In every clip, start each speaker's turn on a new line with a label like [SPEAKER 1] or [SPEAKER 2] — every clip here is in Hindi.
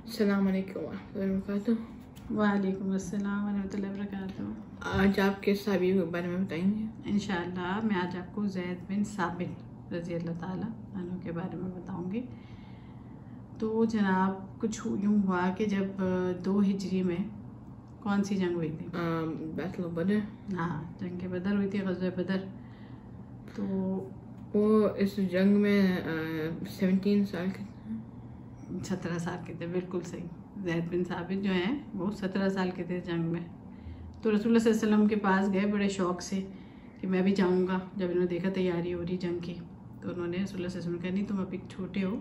[SPEAKER 1] अस्सलाम वालेकुम वरहमतुल्लाहि वबरकातुहू।
[SPEAKER 2] वालेकुम अस्सलाम वरहमतुल्लाहि वबरकातुहू।
[SPEAKER 1] आज आप किस सहाबी के बारे में बताएंगे?
[SPEAKER 2] इंशाअल्लाह मैं आज आपको ज़ैद बिन साबित रज़ी अल्लाह ताला अन्हु के बारे में बताऊंगी। तो जनाब कुछ यूँ हुआ कि जब 2 हिजरी में कौन सी जंग हुई थी?
[SPEAKER 1] बैटल ऑफ बदर।
[SPEAKER 2] हाँ, जंग बदर हुई थी, ग़ज़वा बदर। तो
[SPEAKER 1] वो इस जंग में 17 साल के
[SPEAKER 2] 17 साल के थे, बिल्कुल सही। ज़ैद बिन साबित जो हैं वो 17 साल के थे जंग में। तो रसूलुल्लाह सल्लल्लाहु अलैहि वसल्लम के पास गए बड़े शौक़ से कि मैं भी जाऊँगा। जब इन्होंने देखा तैयारी हो रही जंग की, तो उन्होंने रसूलुल्लाह सल्लल्लाहु अलैहि वसल्लम कहा नहीं, तुम अभी छोटे हो,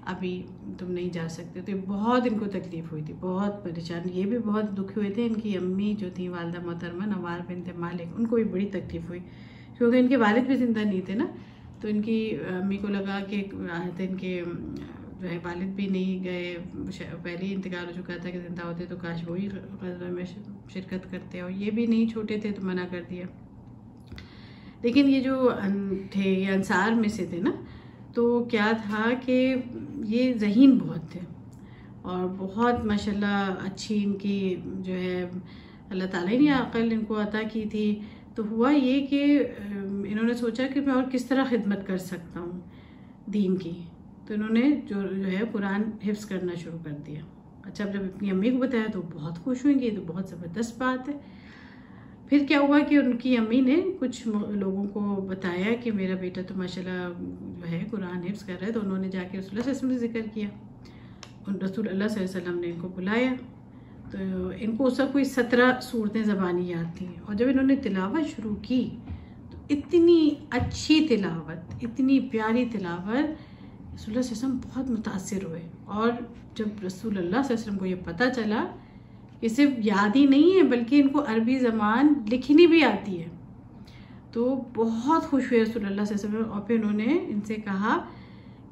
[SPEAKER 2] अभी तुम नहीं जा सकते। तो बहुत इनको तकलीफ़ हुई थी, बहुत परेशान, ये भी बहुत दुखी हुए थे। इनकी अम्मी जो थी वालिदा मोहतरमा नवार बिनत मालिक, उनको भी बड़ी तकलीफ़ हुई क्योंकि इनके वालिद भी ज़िंदा नहीं थे ना। तो इनकी अम्मी को लगा कि इनके जो है वालिद भी नहीं गए, पहले ही इंतकाल हो चुका था कि ज़िंदा होते तो काश वही ग़ज़वा में शिरकत करते, और ये भी नहीं, छोटे थे तो मना कर दिया। लेकिन ये जो थे ये अंसार में से थे ना, तो क्या था कि ये ज़हीन बहुत थे और बहुत माशाल्लाह अच्छी इनकी जो है अल्लाह ताला ने अक़ल इनको अता की थी। तो हुआ ये कि इन्होंने सोचा कि मैं और किस तरह खिदमत कर सकता हूँ दीन की। तो इन्होंने जो है कुरान हिफ्ज़ करना शुरू कर दिया। अच्छा, अब जब अपनी अम्मी को बताया तो बहुत खुश हुई, तो बहुत ज़बरदस्त बात है। फिर क्या हुआ कि उनकी अम्मी ने कुछ लोगों को बताया कि मेरा बेटा तो माशाल्लाह जो है कुरान हिफ्ज़ कर रहा है। तो उन्होंने जाके रसूलुल्लाह सल्लल्लाहु अलैहि वसल्लम से ज़िक्र किया, रसूलुल्लाह सल्लल्लाहु अलैहि वसल्लम ने इनको बुलाया। तो इनको उस वक्त कोई 17 सूरतें ज़बानी याद थी, और जब इन्होंने तिलावत शुरू की तो इतनी अच्छी तिलावत, इतनी प्यारी तिलावत, रसूलुल्लाह सल्लल्लाहु अलैहि वसल्लम बहुत मुतासिर हुए। और जब रसूलुल्लाह सल्लल्लाहु अलैहि वसल्लम को ये पता चला कि सिर्फ याद ही नहीं है बल्कि इनको अरबी ज़बान लिखनी भी आती है, तो बहुत खुश हुए रसूलुल्लाह सल्लल्लाहु अलैहि वसल्लम। और फिर उन्होंने इनसे कहा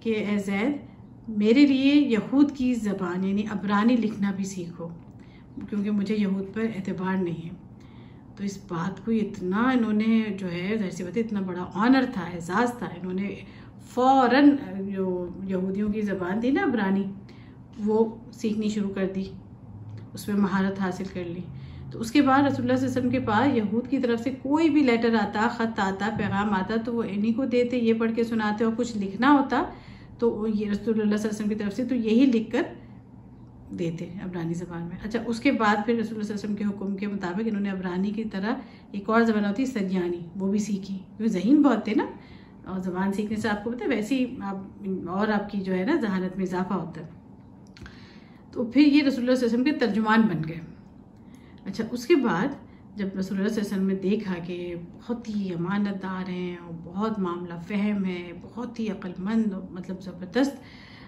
[SPEAKER 2] कि ए ज़ैद, मेरे लिए यहूद की ज़बान यानी अबरानी लिखना भी सीखो, क्योंकि मुझे यहूद पर एतबार नहीं है। तो इस बात को इतना इन्होंने जो है ज़ाहिर सी बात है इतना बड़ा ऑनर था, एजाज़ था, इन्होंने फ़ौरन जो यहूदियों की ज़बान थी ना अबरानी, वो सीखनी शुरू कर दी, उसमें महारत हासिल कर ली। तो उसके बाद रसूलुल्लाह सल्लल्लाहु अलैहि वसल्लम के पास यहूद की तरफ से कोई भी लेटर आता, ख़त आता, पैगाम आता, तो वो इन्हीं को देते, ये पढ़ के सुनाते। और कुछ लिखना होता तो ये रसूलुल्लाह सल्लल्लाहु अलैहि वसल्लम की तरफ से तो यही लिख कर देते अबरानी ज़बान में। अच्छा, उसके बाद फिर रसूलुल्लाह सल्लल्लाहु अलैहि वसल्लम के हुक्म के मुताबिक इन्होंने अबरानी की तरह एक और ज़बान होती सरियानी, वो भी सीखी, क्योंकि ज़हीन बहुत थे ना, और ज़बान सीखने से आपको पता है वैसे ही आप और आपकी जो है ना जहानत में इजाफा होता है। तो फिर ये रसूलुल्लाह सल्लल्लाहु अलैहि वसल्लम के तर्जुमान बन गए। अच्छा, उसके बाद जब रसूलुल्लाह सल्लल्लाहु अलैहि वसल्लम ने देखा कि बहुत ही अमानतदार हैं और बहुत मामला फ़हम है, बहुत ही अक्लमंद, मतलब ज़बरदस्त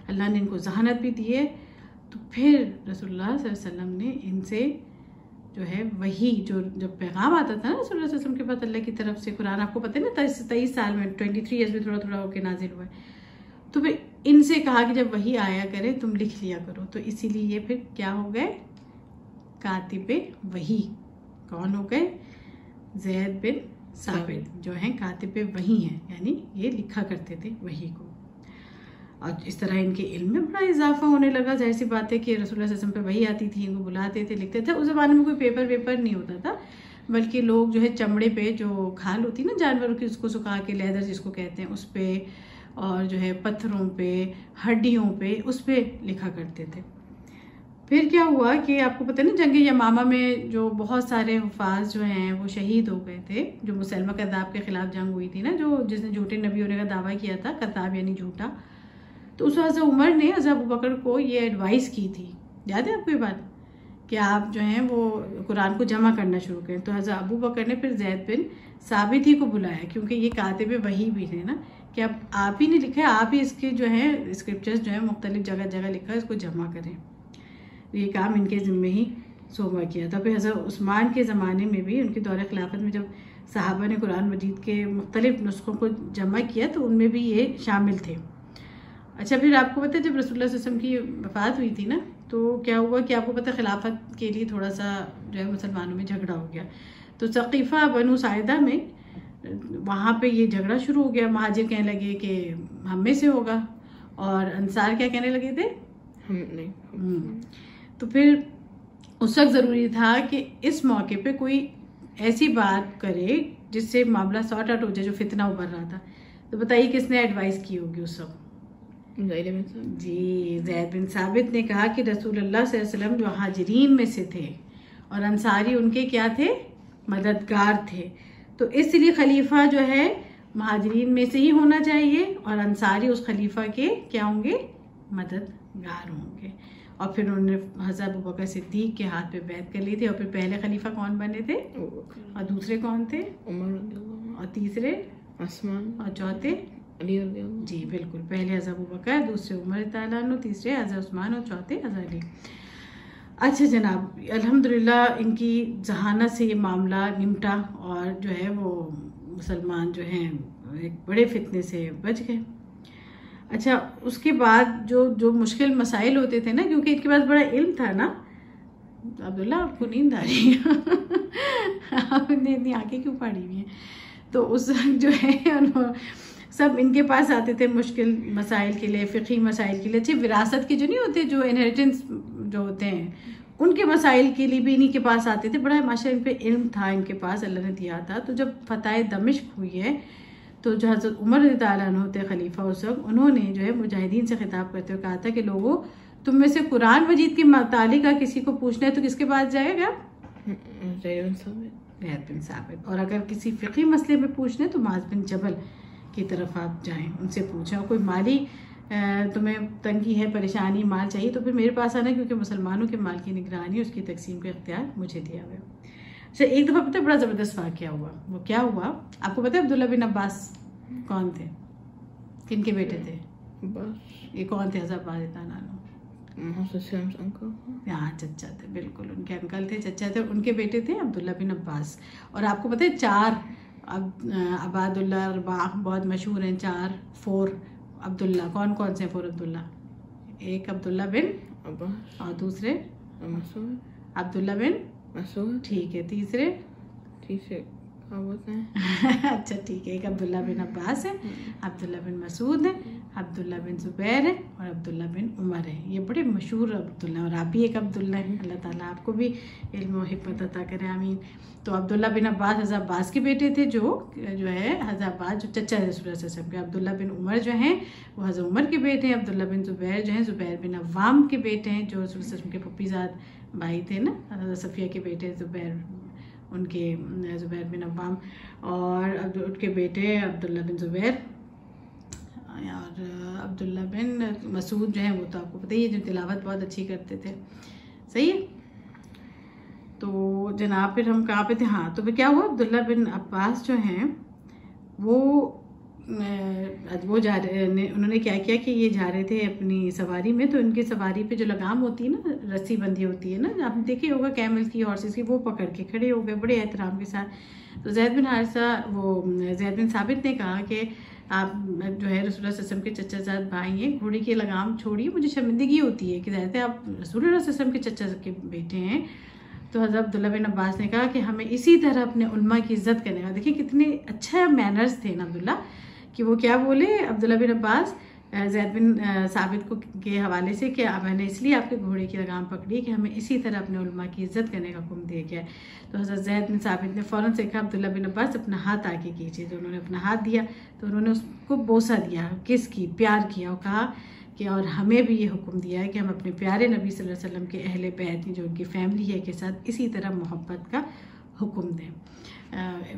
[SPEAKER 2] अल्लाह ने इनको जहानत भी दी है, तो फिर रसूलुल्लाह सल्लल्लाहु अलैहि वसल्लम ने इनसे जो है वही जो जब पैगाम आता था ना रसूलुल्लाह सल्लल्लाहु अलैहि वसल्लम के बाद अल्लाह की तरफ से, कुरान आपको पता है ना 23 साल में 23 ईयर्स में थोड़ा थोड़ा होकर नाजिल हुआ है। तो फिर इनसे कहा कि जब वही आया करे तुम लिख लिया करो। तो इसीलिए ये फिर क्या हो गए, कातिबे वही। कौन हो गए? ज़ैद बिन साबित जो हैं कातिबे वही हैं, यानी ये लिखा करते थे वही को। और इस तरह इनके इल्म में बड़ा इजाफा होने लगा। जाहिर सी बात है कि रसूलुल्लाह सल्लल्लाहु अलैहि वसल्लम पे वही आती थी, इनको बुलाते थे, लिखते थे। उस ज़माने में कोई पेपर नहीं होता था, बल्कि लोग जो है चमड़े पे जो खाल होती है ना जानवरों की, उसको सुखा के, लेदर जिसको कहते हैं, उस पर, और जो है पत्थरों पे, हड्डियों पे, उस पर लिखा करते थे। फिर क्या हुआ कि आपको पता है ना जंग यमामा में जो बहुत सारे हुफाज जो हैं वो शहीद हो गए थे, जो मुसलमा कद्दाब के ख़िलाफ़ जंग हुई थी ना, जो जिसने झूठे नबी होने का दावा किया था, कद्दाब यानी झूठा। तो उस हज़रत उमर ने हज़रत अबू बकर को ये एडवाइस की थी, याद है आपको ये बात, कि आप जो हैं वो कुरान को जमा करना शुरू करें। तो हज़रत अबू बकर ने फिर ज़ैद बिन साबित ही को बुलाया, क्योंकि ये कातिब वही भी थे ना, कि आप ही ने लिखा है, आप ही इसके जो है स्क्रिप्चर्स जो है मुख्तलिफ जगह जगह लिखा है, इसको जमा करें। ये काम इनके ज़िम्मे ही सौंपा किया था। फिर हज़रत उस्मान के ज़माने में भी, उनके दौरे खिलाफत में, जब सहाबा ने कुरान मजीद के मुख्तलिफ नुस्खों को जमा किया तो उनमें भी ये शामिल थे। अच्छा, फिर आपको पता है जब रसूलुल्लाह सल्लल्लाहु अलैहि वसल्लम की वफ़ात हुई थी ना, तो क्या हुआ कि आपको पता है खिलाफत के लिए थोड़ा सा जो है मुसलमानों में झगड़ा हो गया। तो सक़ीफ़ा बनु साइदा में वहाँ पे ये झगड़ा शुरू हो गया। महाजिर कहने लगे कि हम में से होगा, और अंसार क्या कहने लगे थे
[SPEAKER 1] हम नहीं।
[SPEAKER 2] तो फिर उस वक्त ज़रूरी था कि इस मौके पे कोई ऐसी बात करे जिससे मामला सॉर्ट आउट हो जाए, जो फितना उभर रहा था। तो बताइए किसने एडवाइस की होगी उस वक्त? जी, ज़ैद बिन साबित ने कहा कि रसूलुल्लाह सल्लल्लाहु अलैहि वसल्लम जो हाजिरीन में से थे और अंसारी उनके क्या थे? मददगार थे। तो इसलिए खलीफा जो है महाजिरीन में से ही होना चाहिए और अंसारी उस खलीफा के क्या होंगे? मददगार होंगे। और फिर उन्होंने हज़रत अबू बकर सिद्दीक के हाथ पे बैत कर ली थी। और फिर पहले खलीफा कौन बने थे? और दूसरे कौन थे?
[SPEAKER 1] उमर।
[SPEAKER 2] और तीसरे?
[SPEAKER 1] उस्मान।
[SPEAKER 2] और चौथे?
[SPEAKER 1] अली।
[SPEAKER 2] जी बिल्कुल, पहले हज़रत अबू बकर, दूसरे उमर तआला अन्हु, तीसरे हज़रत उस्मान और चौथे हज़रत अली। अच्छा जनाब, अल्हम्दुलिल्लाह इनकी जहानत से ये मामला निमटा और जो है वो मुसलमान जो हैं एक बड़े फितने से बच गए। अच्छा, उसके बाद जो मुश्किल मसाइल होते थे ना, क्योंकि इनके पास बड़ा इल्म था ना। अब्दुल्ला आपको नींद आ रही है? आपने इतनी आंखें क्यों फाड़ी हुई हैं? तो उस जो है सब इनके पास आते थे मुश्किल मसाइल के लिए, फ़िक़ही मसाइल के लिए। अच्छे विरासत के जो नहीं होते, जो इनहेरिटेंस जो होते हैं, उनके मसाइल के लिए भी इन्हीं के पास आते थे। बड़ा माशा इन पे इल्म था, इनके पास अल्लाह ने दिया था। तो जब फतह दमिश्क हुई है तो जो हज़रत उमर रज़ियल्लाहु अन्हु होते खलीफा उस वक्त, उन्होंने जो है मुजाहिदीन से खिताब करते हुए कहा था कि लोगों, तुम में से कुरान मजीद के मुतालिक किसी को पूछना है तो किसके पास जाएगा? ज़ैद बिन साबित। और अगर किसी फ़िक़ही मसले में पूछना है तो मुआज़ बिन जबल की तरफ आप जाएं, उनसे पूछें। और कोई माली तुम्हें तंगी है, परेशानी, माल चाहिए तो फिर मेरे पास आना, क्योंकि मुसलमानों के माल की निगरानी, उसकी तकसीम का इख्तियार मुझे दिया हुआ है। अच्छा, एक दफ़ा पता है बड़ा ज़बरदस्त वाक़या हुआ। वो क्या हुआ आपको पता है? अब्दुल्ला बिन अब्बास कौन थे? किनके बेटे थे? ये कौन थे? हज़रत अब्बास अंकल। हाँ, चचा थे, बिल्कुल उनके अंकल थे, चचा थे। उनके बेटे थे अब्दुल्ला बिन अब्बास। और आपको पता है 4 अबादुल्ला बहुत मशहूर हैं, 4 अब्दुल्ला। कौन कौन से 4 अब्दुल्ला? एक अब्दुल्ला बिन अब्बास, और दूसरे अब्दुल्ला बिन मसूद। ठीक है, तीसरे क्या बोलते हैं? अच्छा ठीक है, एक अब्दुल्ला बिन अब्बास है, अब्दुल्ला बिन मसूद है, अब्दुल्ला बिन जुबैर है और अब्दुल्ला बिन उमर है। ये बड़े मशहूर अब्दुल्ला, और आप भी एक अब्दुल्ला हैं। अल्लाह ताला आपको भी इल्म और हिकमत अता करे, आमीन। तो अब्दुल्ला बिन अब्बास हज़रत अब्बास के बेटे थे, जो है हज़रत अब्बास जो चचा रसूल सल्लल्लाहु अलैहि वसल्लम के। अब्दुल्ला बिन उमर जो हैं वो हज़रत उमर के बेटे हैं। अब्दुल्ला बिन जुबैर जो हैं ज़ुबैर बिन अव्वाम के बेटे हैं, जो रसूल सल्लल्लाहु अलैहि वसल्लम के फूफीज़ाद भाई थे ना, हज़रत सफ़िया के बेटे ज़ुबैर, उनके ज़ुबैर बिन अव्वाम। और उनके बेटे अब्दुल्ला बिन ज़ुबैर और अब्दुल्ला बिन मसूद जो हैं वो तो आपको पता ही है, जो तिलावत बहुत अच्छी करते थे। सही है। तो जनाब फिर हम कहाँ पे थे? हाँ, तो फिर क्या हुआ? अब्दुल्ला बिन अब्बास जो हैं वो जा रहे, उन्होंने क्या किया कि ये जा रहे थे अपनी सवारी में। तो इनकी सवारी पे जो लगाम होती है ना, रस्सी बंधी होती है ना, आपने देखी होगा कैमल की, हॉर्सेस की, वो पकड़ के खड़े हो गए बड़े एहतराम के साथ। तो ज़ैद बिन हारिसा, वो ज़ैद बिन साबित ने कहा कि आप जो है रसूलुल्लाह सल्लल्लाहु अलैहि वसल्लम के चचाजाद भाई हैं, घोड़ी की लगाम छोड़िए, मुझे शर्मिंदगी होती है कि ज़ाहिर आप रसूलुल्लाह सल्लल्लाहु अलैहि वसल्लम के चचा के बेटे हैं। तो हज़रत अब्दुल्ला बिन अब्बास ने कहा कि हमें इसी तरह अपने उल्मा की इज़्ज़त करने का। देखिए कितने अच्छा मैनर्स थे ना अब्दुल्ला, कि वो क्या बोले अब्दुल्ला बिन अब्बास ज़ैद बिन साबित को के हवाले से कि मैंने इसलिए आपके घोड़े की लगाम पकड़ी कि हमें इसी तरह अपने उल्मा की इज़्ज़त करने का हुक्म दिया गया है। तो हज़रत ज़ैद बिन साबित ने फ़ौरन से कहा अब्दुल्ला बिन अब्बास अपना हाथ आगे कीजिए। तो उन्होंने अपना हाथ दिया, तो उन्होंने उसको बोसा दिया, किस की, प्यार किया, और कहा कि और हमें भी ये हुक्म दिया है कि हम अपने प्यारे नबी सल्लल्लाहु अलैहि वसल्लम के अहले बैत जो उनकी फ़ैमिली है के साथ इसी तरह मोहब्बत का हुक्म दें,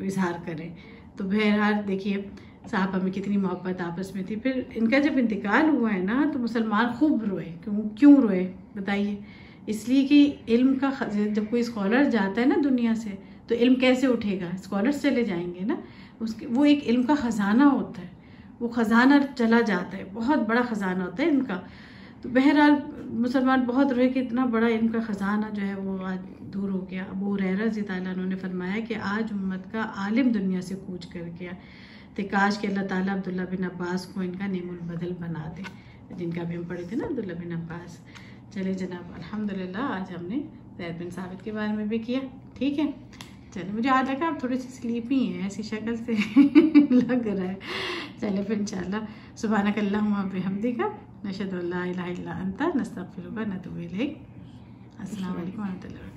[SPEAKER 2] इजहार करें। तो बहरहाल देखिए साहबा में कितनी मोहब्बत आपस में थी। फिर इनका जब इंतकाल हुआ है ना, तो मुसलमान खूब रोए। क्यों रोए बताइए? इसलिए कि इल्म का जब कोई स्कॉलर जाता है ना दुनिया से, तो इल्म कैसे उठेगा? स्कॉलर्स चले जाएंगे ना, उसके वो एक इल्म का ख़जाना होता है, वो ख़जाना चला जाता है, बहुत बड़ा ख़जाना होता है इनका। तो बहरहाल मुसलमान बहुत रोए कि इतना बड़ा इनका ख़जाना जो है वो आज दूर हो गया। अबू हुरैरा रज़ियल्लाहु अन्हु ने फरमाया कि आज उम्मत का आलिम दुनिया से कूच कर गया, तो काश कि अल्लाह ताला अब्दुल्ला बिन अब्बास को इनका नेमुल बदल बना दे, जिनका भी हम पढ़े थे ना अब्दुल्ला बिन अब्बास। चले जनाब, अल्हम्दुलिल्लाह आज हमने ज़ैद बिन साबित के बारे में भी किया। ठीक है, चले, मुझे आज लगा आप थोड़ी सी स्लीपी हैं, ऐसी शक्ल से लग रहा है। चले फिर इंशाल्लाह सुब्हानक अल्लाहुम्मा व बिहम्दिका नशहदु अल्ला इलाहा इल्ला अंता नस्तगफिरुका व नतूबु इलैक। अस्सलाम वालेकुम व रहमतुल्लाहि।